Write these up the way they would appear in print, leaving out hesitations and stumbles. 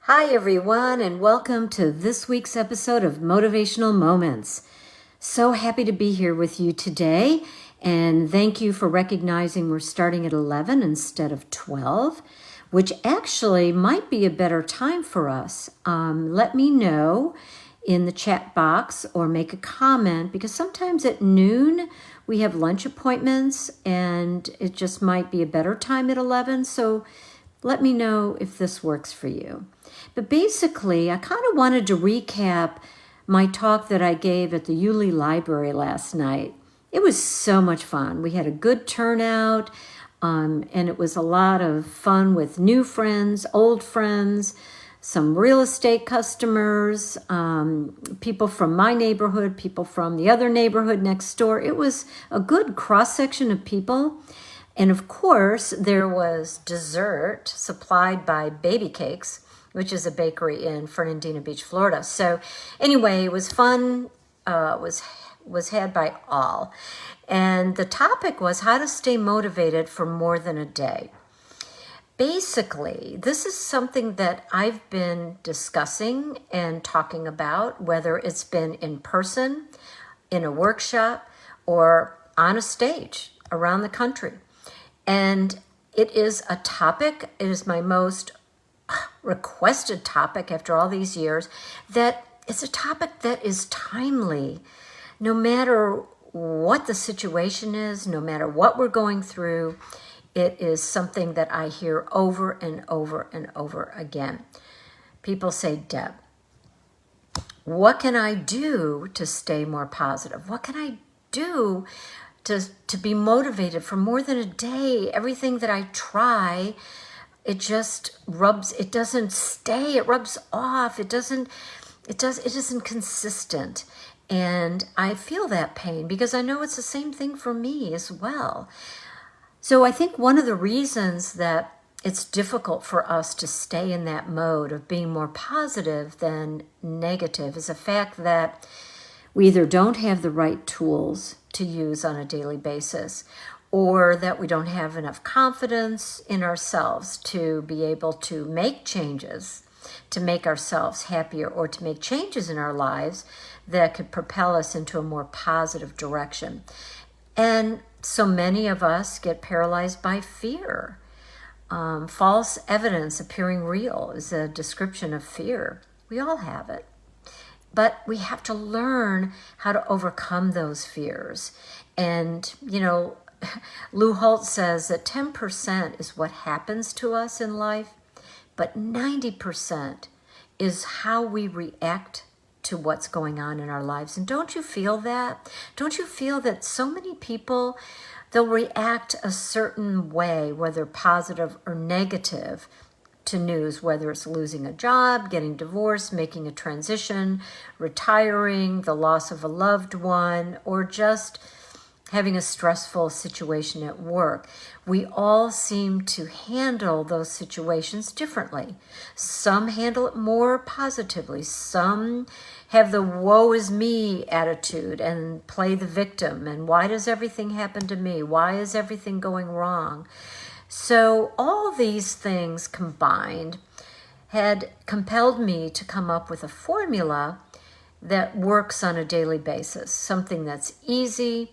Hi, everyone, and welcome to this week's episode of Motivational Moments. So happy to be here with you today, and thank you for recognizing we're starting at 11 instead of 12, which actually might be a better time for us. Let me know in the chat box or make a comment, because sometimes at noon we have lunch appointments, and it just might be a better time at 11, so let me know if this works for you. But basically, I kind of wanted to recap my talk that I gave at the Yulee Library last night. It was so much fun. We had a good turnout, and it was a lot of fun with new friends, old friends, some real estate customers, people from my neighborhood, people from the other neighborhood next door. It was a good cross-section of people. And of course, there was dessert supplied by Babycakes, which is a bakery in Fernandina Beach, Florida. So anyway, it was fun, was had by all. And the topic was how to stay motivated for more than a day. Basically, this is something that I've been discussing and talking about, whether it's been in person, in a workshop, or on a stage around the country. And it is a topic, it is my most requested topic after all these years, that it's a topic that is timely. No matter what the situation is, no matter what we're going through, it is something that I hear over and over and over again. People say, Deb, what can I do to stay more positive? What can I do to be motivated for more than a day? Everything that I try, it just rubs, it doesn't stay, it rubs off, it isn't consistent. And I feel that pain because I know it's the same thing for me as well. So I think one of the reasons that it's difficult for us to stay in that mode of being more positive than negative is the fact that we either don't have the right tools to use on a daily basis, or that we don't have enough confidence in ourselves to be able to make changes, to make ourselves happier, or to make changes in our lives that could propel us into a more positive direction. And so many of us get paralyzed by fear. False evidence appearing real is a description of fear. We all have it. But we have to learn how to overcome those fears. And, Lou Holt says that 10% is what happens to us in life, but 90% is how we react to what's going on in our lives. And don't you feel that? Don't you feel that so many people, they'll react a certain way, whether positive or negative, to news, whether it's losing a job, getting divorced, making a transition, retiring, the loss of a loved one, or just having a stressful situation at work. We all seem to handle those situations differently. Some handle it more positively. Some have the woe is me attitude and play the victim. And why does everything happen to me? Why is everything going wrong? So all these things combined had compelled me to come up with a formula that works on a daily basis, something that's easy,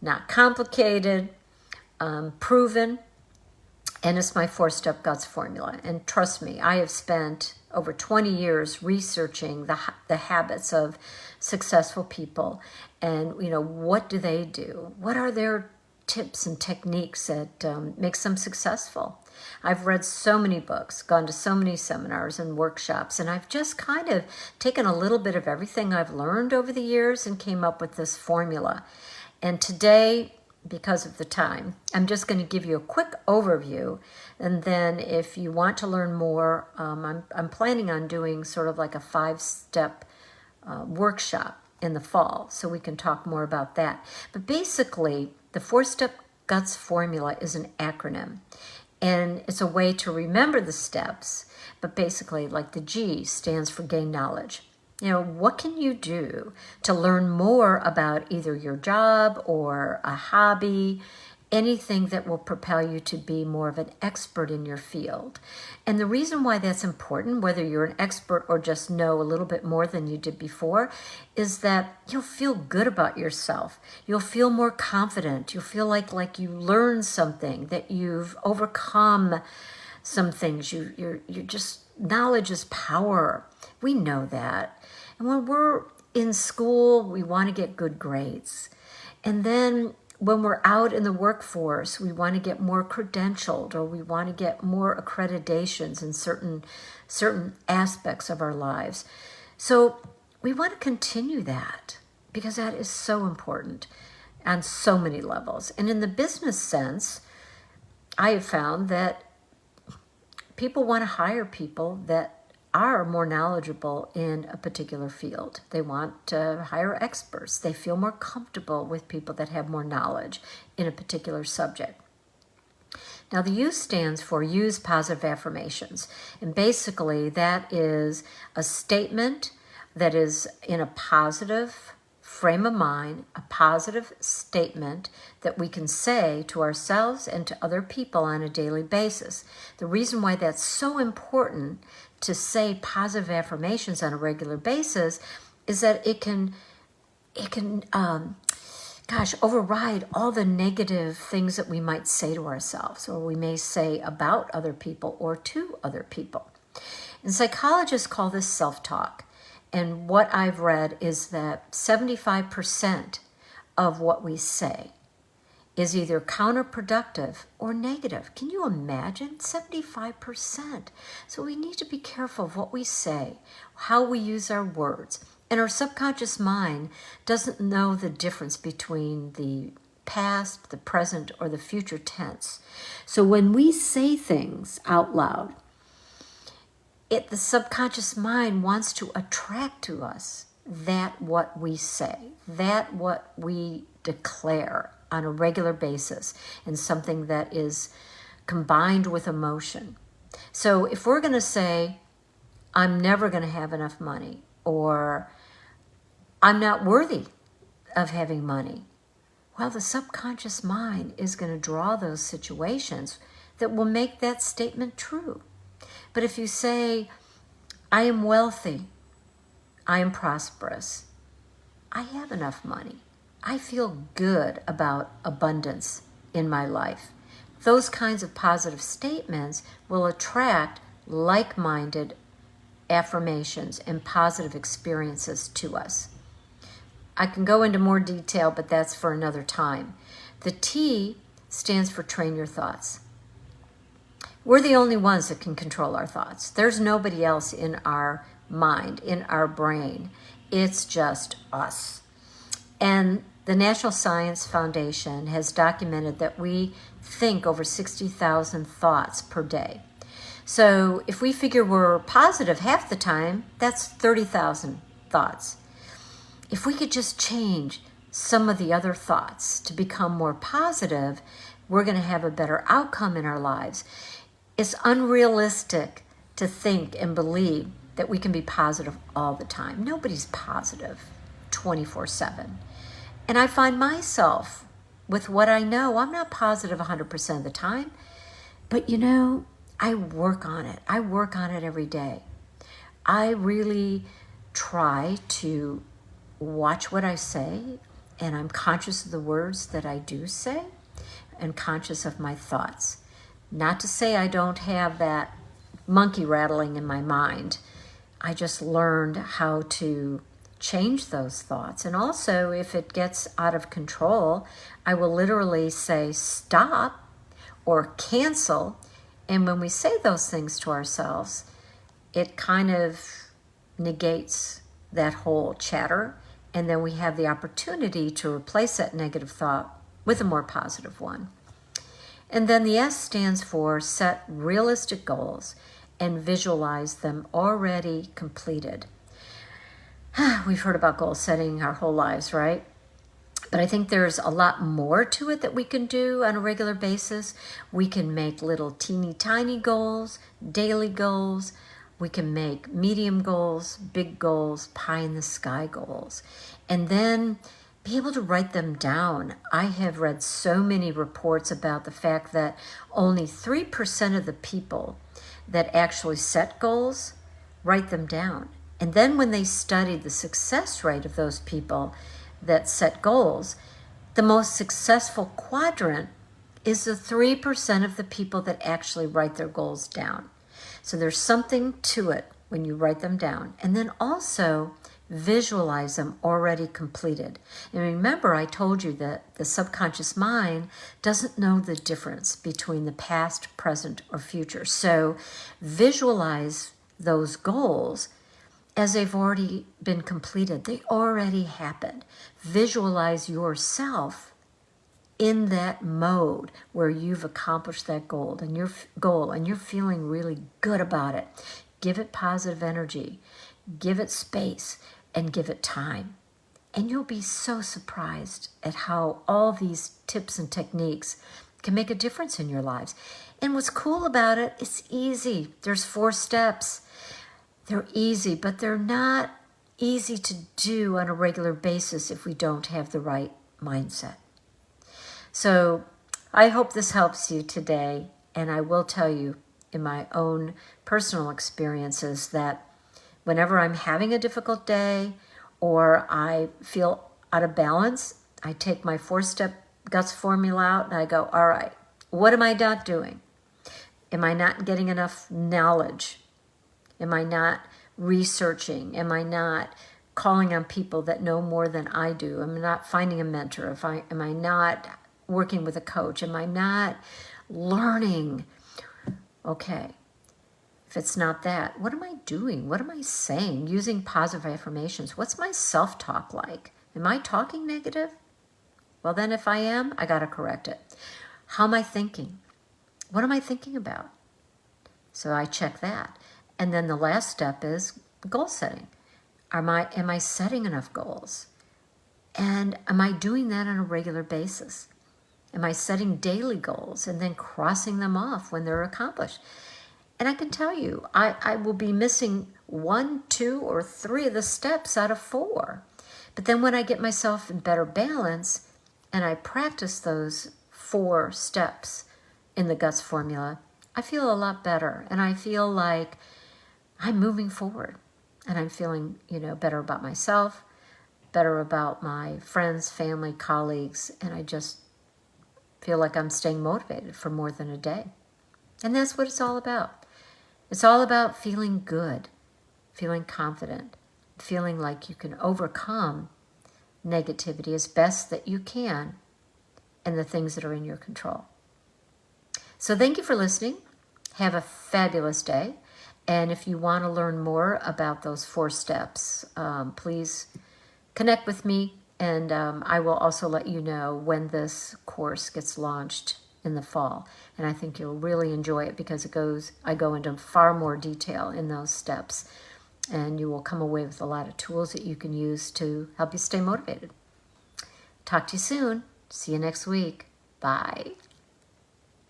not complicated, proven, and it's my FourStep Guts formula. And trust me, I have spent over 20 years researching the habits of successful people, and what do they do? What are their tips and techniques that makes them successful? I've read so many books, gone to so many seminars and workshops, and I've just kind of taken a little bit of everything I've learned over the years and came up with this formula. And today, because of the time, I'm just going to give you a quick overview, and then if you want to learn more, I'm planning on doing sort of like a 5-step workshop in the fall, so we can talk more about that. But basically, the FourStep Guts formula is an acronym, and it's a way to remember the steps, but basically, like the G stands for gain knowledge. What can you do to learn more about either your job or a hobby anything that will propel you to be more of an expert in your field. And the reason why that's important, whether you're an expert or just know a little bit more than you did before, is that you'll feel good about yourself. You'll feel more confident. You'll feel like you learned something, that you've overcome some things. You're just, knowledge is power. We know that. And when we're in school, we want to get good grades. And then when we're out in the workforce, we want to get more credentialed, or we want to get more accreditations in certain aspects of our lives. So we want to continue that, because that is so important on so many levels. And in the business sense, I have found that people want to hire people that are more knowledgeable in a particular field. They want to hire experts. They feel more comfortable with people that have more knowledge in a particular subject. Now, the U stands for use positive affirmations. And basically, that is a statement that is in a positive frame of mind, a positive statement that we can say to ourselves and to other people on a daily basis. The reason why that's so important to say positive affirmations on a regular basis is that it can override all the negative things that we might say to ourselves, or we may say about other people or to other people. And psychologists call this self-talk. And what I've read is that 75% of what we say is either counterproductive or negative. Can you imagine? 75%. So we need to be careful of what we say, how we use our words. And our subconscious mind doesn't know the difference between the past, the present, or the future tense. So when we say things out loud, the subconscious mind wants to attract to us that what we say, that what we declare on a regular basis, and something that is combined with emotion. So if we're going to say, I'm never going to have enough money, or I'm not worthy of having money, well, the subconscious mind is going to draw those situations that will make that statement true. But if you say, I am wealthy, I am prosperous, I have enough money, I feel good about abundance in my life, those kinds of positive statements will attract like-minded affirmations and positive experiences to us. I can go into more detail, but that's for another time. The T stands for train your thoughts. We're the only ones that can control our thoughts. There's nobody else in our mind, in our brain. It's just us. And the National Science Foundation has documented that we think over 60,000 thoughts per day. So if we figure we're positive half the time, that's 30,000 thoughts. If we could just change some of the other thoughts to become more positive, we're going to have a better outcome in our lives. It's unrealistic to think and believe that we can be positive all the time. Nobody's positive 24/7. And I find myself, with what I know, I'm not positive 100% of the time. But I work on it. I work on it every day. I really try to watch what I say, and I'm conscious of the words that I do say, and conscious of my thoughts. Not to say I don't have that monkey rattling in my mind. I just learned how to change those thoughts. And also, if it gets out of control, I will literally say stop or cancel. And when we say those things to ourselves, it kind of negates that whole chatter. And then we have the opportunity to replace that negative thought with a more positive one. And then the S stands for set realistic goals and visualize them already completed. We've heard about goal setting our whole lives, right? But I think there's a lot more to it that we can do on a regular basis. We can make little teeny tiny goals, daily goals. We can make medium goals, big goals, pie in the sky goals. And then be able to write them down. I have read so many reports about the fact that only 3% of the people that actually set goals write them down. And then when they studied the success rate of those people that set goals, the most successful quadrant is the 3% of the people that actually write their goals down. So there's something to it when you write them down. And then also visualize them already completed. And remember, I told you that the subconscious mind doesn't know the difference between the past, present, or future. So visualize those goals as they've already been completed. They already happened. Visualize yourself in that mode where you've accomplished that goal and you're feeling really good about it. Give it positive energy, give it space, and give it time. And you'll be so surprised at how all these tips and techniques can make a difference in your lives. And what's cool about it, it's easy. There's 4 steps. They're easy, but they're not easy to do on a regular basis if we don't have the right mindset. So I hope this helps you today. And I will tell you in my own personal experiences that whenever I'm having a difficult day or I feel out of balance, I take my 4-step guts formula out and I go, all right, what am I not doing? Am I not getting enough knowledge? Am I not researching? Am I not calling on people that know more than I do? Am I not finding a mentor? Am I not working with a coach? Am I not learning? Okay. If it's not that, what am I doing? What am I saying? Using positive affirmations. What's my self-talk like? Am I talking negative? Well, then if I am, I got to correct it. How am I thinking? What am I thinking about? So I check that. And then the last step is goal setting. Am I setting enough goals? And am I doing that on a regular basis? Am I setting daily goals and then crossing them off when they're accomplished? And I can tell you, I will be missing 1, 2, or 3 of the steps out of 4. But then when I get myself in better balance and I practice those 4 steps in the guts formula, I feel a lot better. And I feel like I'm moving forward. And I'm feeling, better about myself, better about my friends, family, colleagues. And I just feel like I'm staying motivated for more than a day. And that's what it's all about. It's all about feeling good, feeling confident, feeling like you can overcome negativity as best that you can and the things that are in your control. So thank you for listening. Have a fabulous day. And if you want to learn more about those 4 steps, please connect with me. And I will also let you know when this course gets launched in the fall. And I think you'll really enjoy it because I go into far more detail in those steps. And you will come away with a lot of tools that you can use to help you stay motivated. Talk to you soon. See you next week. Bye.